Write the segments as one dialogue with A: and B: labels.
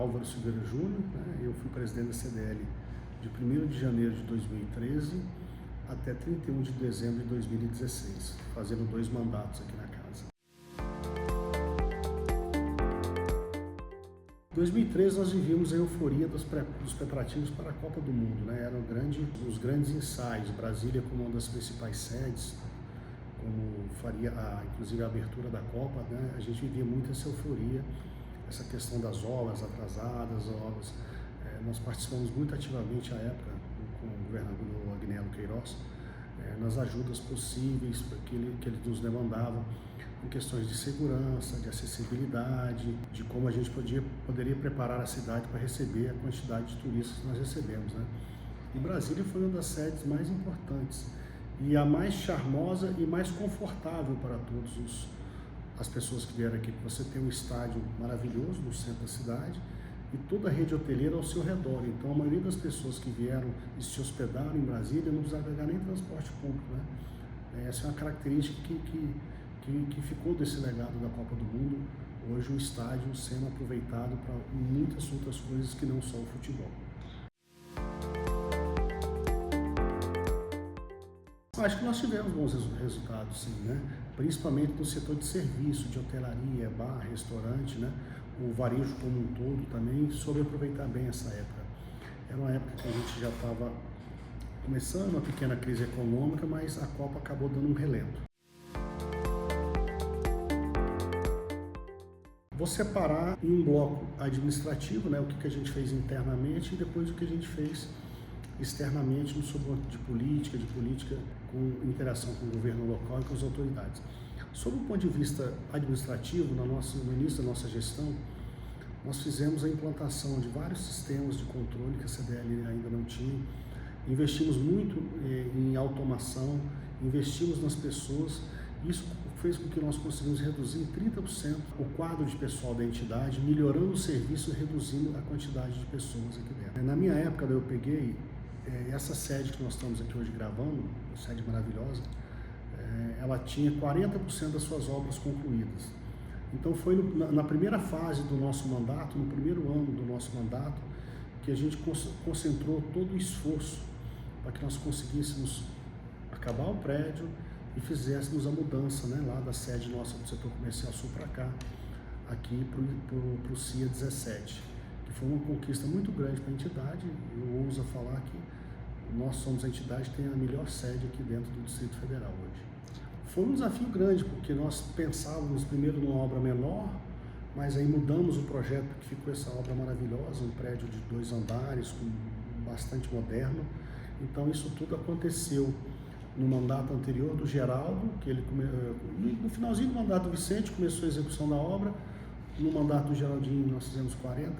A: Álvaro Silveira Júnior, né? Eu fui presidente da CDL de 1º de janeiro de 2013 até 31 de dezembro de 2016, fazendo 2 mandatos aqui na casa. Em 2013 nós vivíamos a euforia dos preparativos para a Copa do Mundo, né? Eram os grandes ensaios, Brasília como uma das principais sedes, como faria inclusive a abertura da Copa, né? A gente vivia muito essa euforia, essa questão das obras atrasadas, nós participamos muito ativamente à época com o governador Agnello Queiroz, nas ajudas possíveis que ele nos demandava, em questões de segurança, de acessibilidade, de como a gente poderia preparar a cidade para receber a quantidade de turistas que nós recebemos, né? E Brasília foi uma das sedes mais importantes e a mais charmosa e mais confortável para todas as pessoas que vieram aqui. Você tem um estádio maravilhoso no centro da cidade e toda a rede hoteleira ao seu redor. Então a maioria das pessoas que vieram e se hospedaram em Brasília não precisavam pegar nem transporte público, né? Essa é uma característica que ficou desse legado da Copa do Mundo. Hoje o estádio sendo aproveitado para muitas outras coisas que não só o futebol. Acho que nós tivemos bons resultados, sim, né? Principalmente no setor de serviço, de hotelaria, bar, restaurante, né? O varejo como um todo também soube aproveitar bem essa época. Era uma época que a gente já estava começando uma pequena crise econômica, mas a Copa acabou dando um relento. Vou separar em um bloco administrativo, né? O que a gente fez internamente e depois o que a gente fez externamente no subâmbito de política com interação com o governo local e com as autoridades. Sob o ponto de vista administrativo, no início da nossa gestão, nós fizemos a implantação de vários sistemas de controle que a CDL ainda não tinha, investimos muito em automação, investimos nas pessoas, isso fez com que nós conseguimos reduzir em 30% o quadro de pessoal da entidade, melhorando o serviço e reduzindo a quantidade de pessoas aqui dentro. Na minha época, eu peguei essa sede que nós estamos aqui hoje gravando, uma sede maravilhosa, ela tinha 40% das suas obras concluídas. Então foi na primeira fase do nosso mandato, no primeiro ano do nosso mandato, que a gente concentrou todo o esforço para que nós conseguíssemos acabar o prédio e fizéssemos a mudança, né, lá da sede nossa do setor comercial sul para cá, aqui para o CIA 17. Foi uma conquista muito grande para a entidade. Eu ouso falar que nós somos a entidade que tem a melhor sede aqui dentro do Distrito Federal hoje. Foi um desafio grande, porque nós pensávamos primeiro numa obra menor, mas aí mudamos o projeto, porque ficou essa obra maravilhosa, um prédio de 2 andares, bastante moderno. Então isso tudo aconteceu no mandato anterior do Geraldo, que no finalzinho do mandato do Vicente começou a execução da obra. No mandato do Geraldinho nós fizemos 42%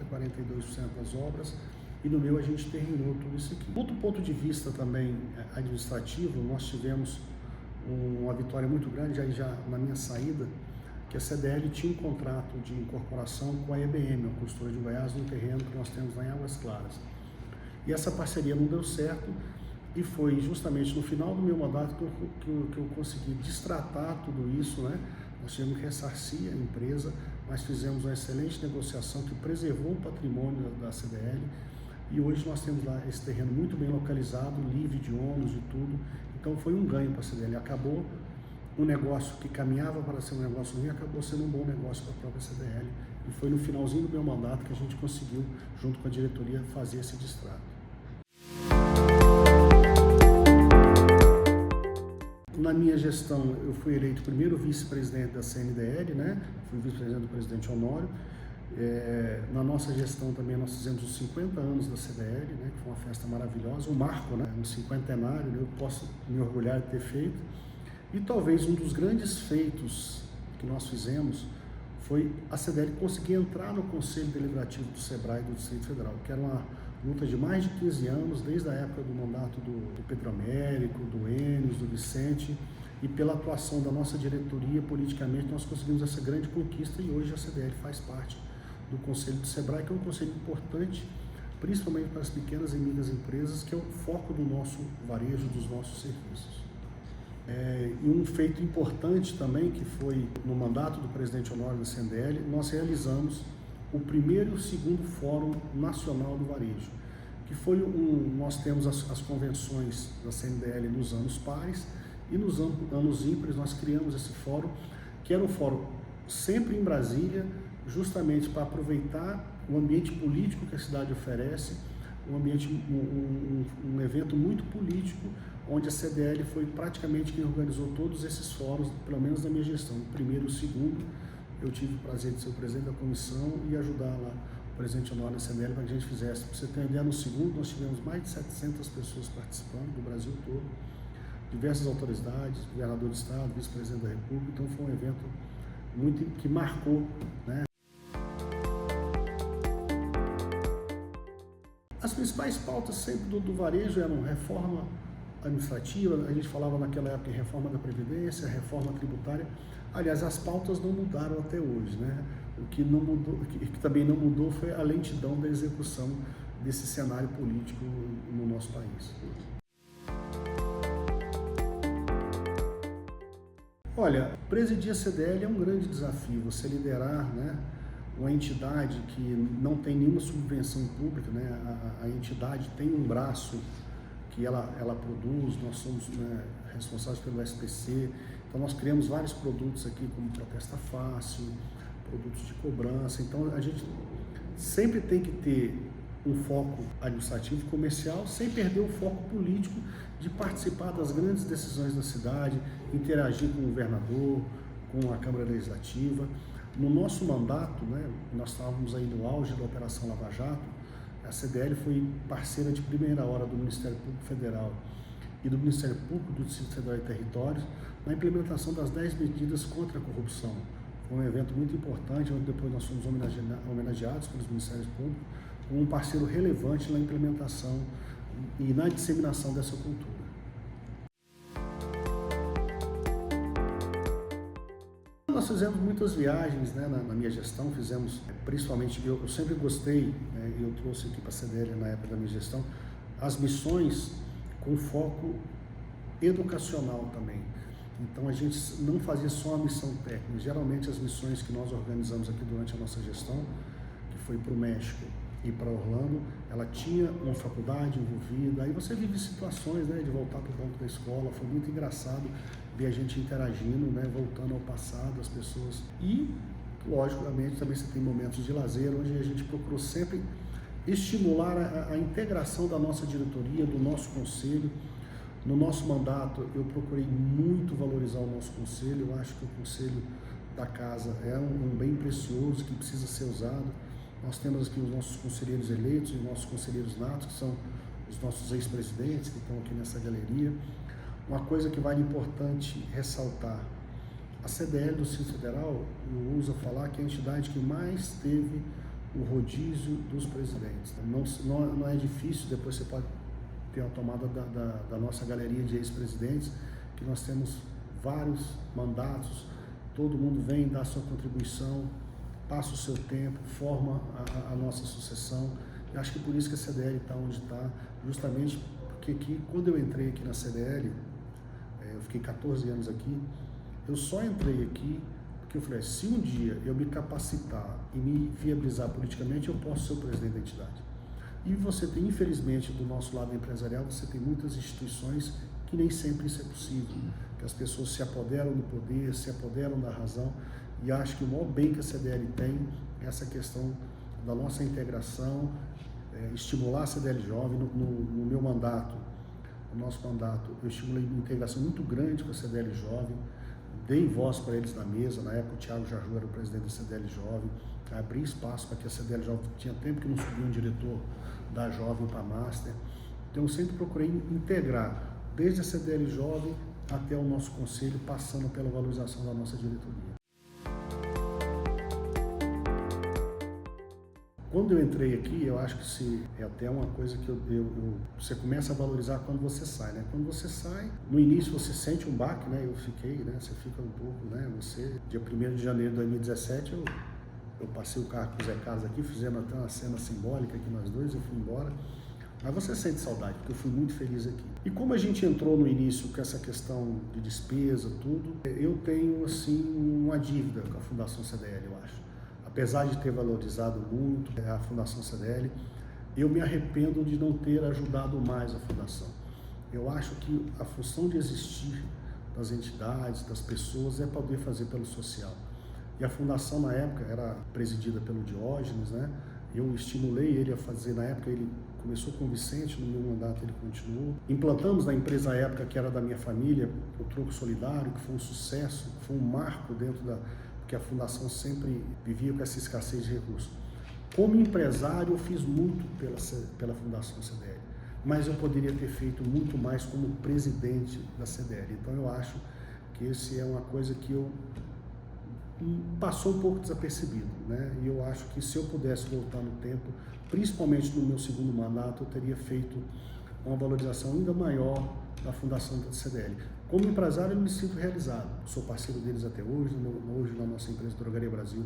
A: das obras e no meu a gente terminou tudo isso aqui. Outro ponto de vista também administrativo, nós tivemos uma vitória muito grande aí já na minha saída, que a CDL tinha um contrato de incorporação com a EBM, a construtora de Goiás, no terreno que nós temos lá em Águas Claras. E essa parceria não deu certo e foi justamente no final do meu mandato que eu consegui destratar tudo isso, né? Nós tivemos que ressarcir a empresa, mas fizemos uma excelente negociação que preservou o patrimônio da CDL e hoje nós temos lá esse terreno muito bem localizado, livre de ônus e tudo, então foi um ganho para a CDL. Acabou um negócio que caminhava para ser um negócio ruim, acabou sendo um bom negócio para a própria CDL e foi no finalzinho do meu mandato que a gente conseguiu, junto com a diretoria, fazer esse distrato. Na minha gestão, eu fui eleito primeiro vice-presidente da CNDL, né? Fui vice-presidente do presidente Honório. Na nossa gestão também nós fizemos os 50 anos da CDL, né? Que foi uma festa maravilhosa, um marco, né? Um cinquentenário, né? Eu posso me orgulhar de ter feito. E talvez um dos grandes feitos que nós fizemos foi a CDL conseguir entrar no Conselho Deliberativo do SEBRAE do Distrito Federal, que era uma luta de mais de 15 anos, desde a época do mandato do Pedro Américo, do Enes, do Vicente, e pela atuação da nossa diretoria politicamente nós conseguimos essa grande conquista e hoje a CDL faz parte do Conselho do SEBRAE, que é um conselho importante, principalmente para as pequenas e médias empresas, que é o foco do nosso varejo, dos nossos serviços. E um feito importante também, que foi no mandato do presidente Honório da CNDL, nós realizamos o primeiro e o segundo Fórum Nacional do Varejo, que foi nós temos as convenções da CNDL nos anos pares e nos anos ímpares nós criamos esse fórum, que era um fórum sempre em Brasília, justamente para aproveitar o ambiente político que a cidade oferece, um evento muito político, onde a CDL foi praticamente quem organizou todos esses fóruns, pelo menos na minha gestão. O primeiro e o segundo, eu tive o prazer de ser o presidente da comissão e ajudar lá o presidente Honório da CDL para que a gente fizesse. Para você ter uma ideia, no segundo nós tivemos mais de 700 pessoas participando do Brasil todo, diversas autoridades, governador do estado, vice-presidente da República, então foi um evento muito que marcou, né? As principais pautas sempre do varejo eram reforma administrativa, a gente falava naquela época em reforma da Previdência, reforma tributária. Aliás, as pautas não mudaram até hoje, né? O que não mudou, que também não mudou foi a lentidão da execução desse cenário político no nosso país. Olha, presidir a CDL é um grande desafio, você liderar, né, uma entidade que não tem nenhuma subvenção pública, né? A entidade tem um braço que ela produz, nós somos, né, responsáveis pelo SPC, então nós criamos vários produtos aqui, como Protesta Fácil, produtos de cobrança, então a gente sempre tem que ter um foco administrativo e comercial, sem perder o foco político de participar das grandes decisões da cidade, interagir com o governador, com a Câmara Legislativa. No nosso mandato, né, nós estávamos aí no auge da Operação Lava Jato, a CDL foi parceira de primeira hora do Ministério Público Federal e do Ministério Público do Distrito Federal e Territórios na implementação das 10 medidas contra a corrupção. Foi um evento muito importante, onde depois nós fomos homenageados pelos Ministérios Públicos como um parceiro relevante na implementação e na disseminação dessa cultura. Nós fizemos muitas viagens, né, na minha gestão, fizemos, principalmente, eu sempre gostei, né, eu trouxe aqui para a CDL na época da minha gestão, as missões com foco educacional também. Então a gente não fazia só a missão técnica, geralmente as missões que nós organizamos aqui durante a nossa gestão, que foi para o México e para Orlando, ela tinha uma faculdade envolvida, aí você vive situações, né, de voltar para o banco da escola, foi muito engraçado ver a gente interagindo, né, voltando ao passado, as pessoas. E, logicamente, também você tem momentos de lazer, onde a gente procurou sempre estimular a integração da nossa diretoria, do nosso conselho. No nosso mandato, eu procurei muito valorizar o nosso conselho, eu acho que o conselho da casa é um bem precioso que precisa ser usado. Nós temos aqui os nossos conselheiros eleitos e os nossos conselheiros natos, que são os nossos ex-presidentes, que estão aqui nessa galeria. Uma coisa que vale importante ressaltar, a CDL do Distrito Federal, eu uso falar que é a entidade que mais teve o rodízio dos presidentes. Não é difícil, depois você pode ter a tomada da nossa galeria de ex-presidentes, que nós temos vários mandatos, todo mundo vem dar sua contribuição, passa o seu tempo, forma a nossa sucessão. E acho que por isso que a CDL está onde está, justamente porque aqui, quando eu entrei aqui na CDL, eu fiquei 14 anos aqui, eu só entrei aqui porque eu falei, se um dia eu me capacitar e me viabilizar politicamente, eu posso ser o presidente da entidade. E você tem, infelizmente, do nosso lado empresarial, você tem muitas instituições que nem sempre isso é possível, que as pessoas se apoderam do poder, se apoderam da razão, e acho que o maior bem que a CDL tem é essa questão da nossa integração, estimular a CDL Jovem. No meu mandato, no nosso mandato, eu estimulei uma integração muito grande com a CDL Jovem, dei voz para eles na mesa, na época o Thiago Jaju era o presidente da CDL Jovem, abri espaço para que a CDL Jovem, tinha tempo que não subia um diretor da Jovem para Master, então eu sempre procurei integrar, desde a CDL Jovem até o nosso conselho, passando pela valorização da nossa diretoria. Quando eu entrei aqui, eu acho que é até uma coisa que você começa a valorizar quando você sai, né? Quando você sai, no início você sente um baque, né? Eu fiquei, né? Você fica um pouco, né? Dia 1º de janeiro de 2017, eu passei o carro com o Zé Carlos aqui, fizemos até uma cena simbólica aqui nós dois, eu fui embora. Mas você sente saudade, porque eu fui muito feliz aqui. E como a gente entrou no início com essa questão de despesa, tudo, eu tenho, assim, uma dívida com a Fundação CDL, eu acho. apesar de ter valorizado muito a Fundação CDL, eu me arrependo de não ter ajudado mais a Fundação. Eu acho que a função de existir das entidades, das pessoas, é poder fazer pelo social. E a Fundação, na época, era presidida pelo Diógenes, né? Eu estimulei ele a fazer, na época ele começou com o Vicente, no meu mandato ele continuou. Implantamos na empresa à época, que era da minha família, o Troco Solidário, que foi um sucesso, foi um marco dentro da... porque a Fundação sempre vivia com essa escassez de recursos. Como empresário, eu fiz muito pela Fundação CDL, mas eu poderia ter feito muito mais como presidente da CDL. Então eu acho que esse é uma coisa que eu passou um pouco desapercebido, né? E eu acho que se eu pudesse voltar no tempo, principalmente no meu segundo mandato, eu teria feito uma valorização ainda maior da Fundação da CDL. Como empresário, eu me sinto realizado. Sou parceiro deles até hoje. Hoje, na nossa empresa Drogaria Brasil,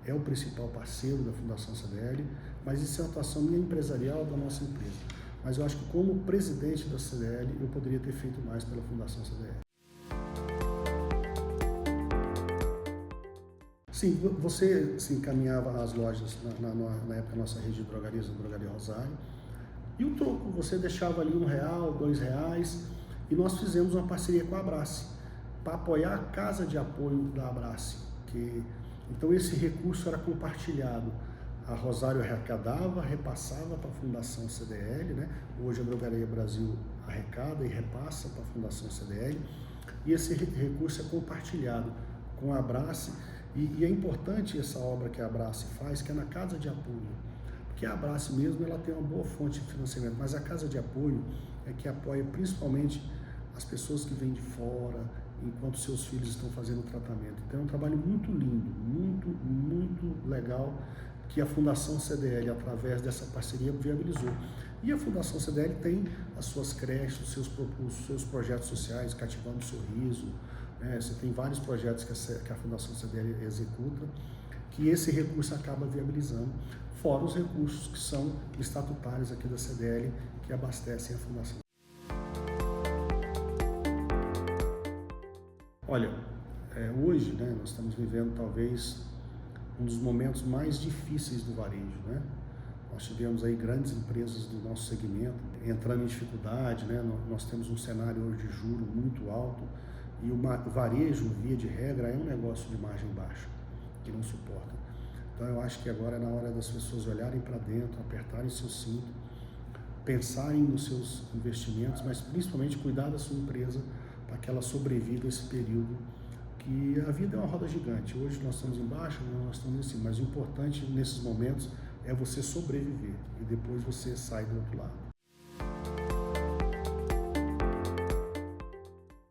A: é o principal parceiro da Fundação CDL, mas isso é uma atuação minha empresarial da nossa empresa. Mas eu acho que como presidente da CDL, eu poderia ter feito mais pela Fundação CDL. Sim, você se encaminhava às lojas, na época, nossa rede de drogarias, a Drogaria Rosário, e o troco, você deixava ali R$1, R$2, e nós fizemos uma parceria com a Abrace, para apoiar a casa de apoio da Abrace. Então esse recurso era compartilhado. A Rosário arrecadava, repassava para a Fundação CDL, né? Hoje a Drogaria Brasil arrecada e repassa para a Fundação CDL, e esse recurso é compartilhado com a Abrace. E é importante essa obra que a Abrace faz, que é na casa de apoio, porque a Abrace mesmo ela tem uma boa fonte de financiamento, mas a casa de apoio é que apoia principalmente as pessoas que vêm de fora, enquanto seus filhos estão fazendo o tratamento. Então é um trabalho muito lindo, muito legal, que a Fundação CDL, através dessa parceria, viabilizou. E a Fundação CDL tem as suas creches, os seus projetos sociais, Cativando o Sorriso, né? Você tem vários projetos que a Fundação CDL executa, que esse recurso acaba viabilizando, fora os recursos que são estatutários aqui da CDL, que abastecem a Fundação. Olha, hoje, né, nós estamos vivendo talvez um dos momentos mais difíceis do varejo, né? Nós tivemos aí grandes empresas do nosso segmento entrando em dificuldade, né? Nós temos um cenário hoje de juros muito alto e o varejo, via de regra, é um negócio de margem baixa, que não suporta. Então eu acho que agora é na hora das pessoas olharem para dentro, apertarem seu cinto, pensarem nos seus investimentos, mas principalmente cuidar da sua empresa para que ela sobreviva esse período, que a vida é uma roda gigante. Hoje nós estamos em baixa, nós estamos em cima, mas o importante nesses momentos é você sobreviver e depois você sai do outro lado.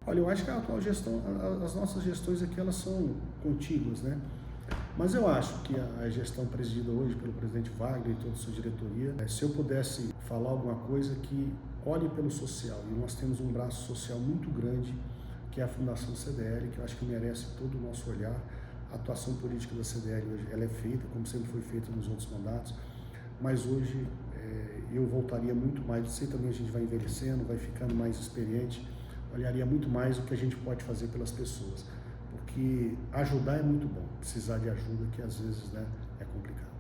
A: Olha, eu acho que a atual gestão, as nossas gestões aqui, elas são contíguas, né? Mas eu acho que a gestão presidida hoje pelo presidente Wagner e toda a sua diretoria, se eu pudesse falar alguma coisa, que olhe pelo social. E nós temos um braço social muito grande, que é a Fundação CDL, que eu acho que merece todo o nosso olhar. A atuação política da CDL hoje, ela é feita, como sempre foi feita nos outros mandatos, mas hoje eu voltaria muito mais, sei também a gente vai envelhecendo, vai ficando mais experiente, olharia muito mais o que a gente pode fazer pelas pessoas, porque ajudar é muito bom, precisar de ajuda que às vezes, né, é complicado.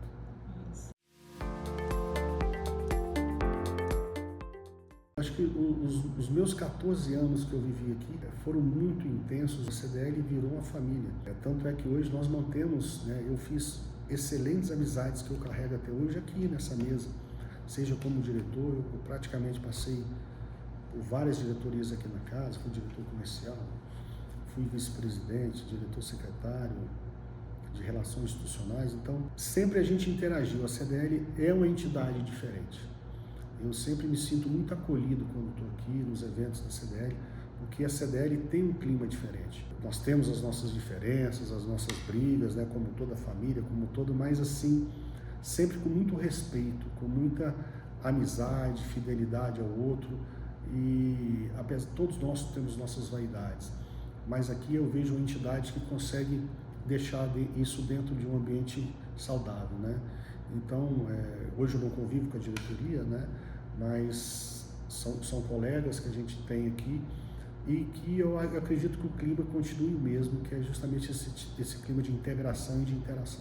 A: Acho que os meus 14 anos que eu vivi aqui foram muito intensos. A CDL virou uma família. Tanto é que hoje nós mantemos, né, eu fiz excelentes amizades que eu carrego até hoje aqui nessa mesa. Seja como diretor, eu praticamente passei por várias diretorias aqui na casa, fui diretor comercial, fui vice-presidente, diretor secretário de relações institucionais. Então, sempre a gente interagiu. A CDL é uma entidade diferente. Eu sempre me sinto muito acolhido quando estou aqui nos eventos da CDL, porque a CDL tem um clima diferente. Nós temos as nossas diferenças, as nossas brigas, né, como toda família, como todo, mas assim, sempre com muito respeito, com muita amizade, fidelidade ao outro, e apesar de todos nós temos nossas vaidades, mas aqui eu vejo uma entidade que consegue deixar isso dentro de um ambiente saudável, né? Então, hoje eu não convivo com a diretoria, né? Mas são colegas que a gente tem aqui e que eu acredito que o clima continue o mesmo, que é justamente esse clima de integração e de interação.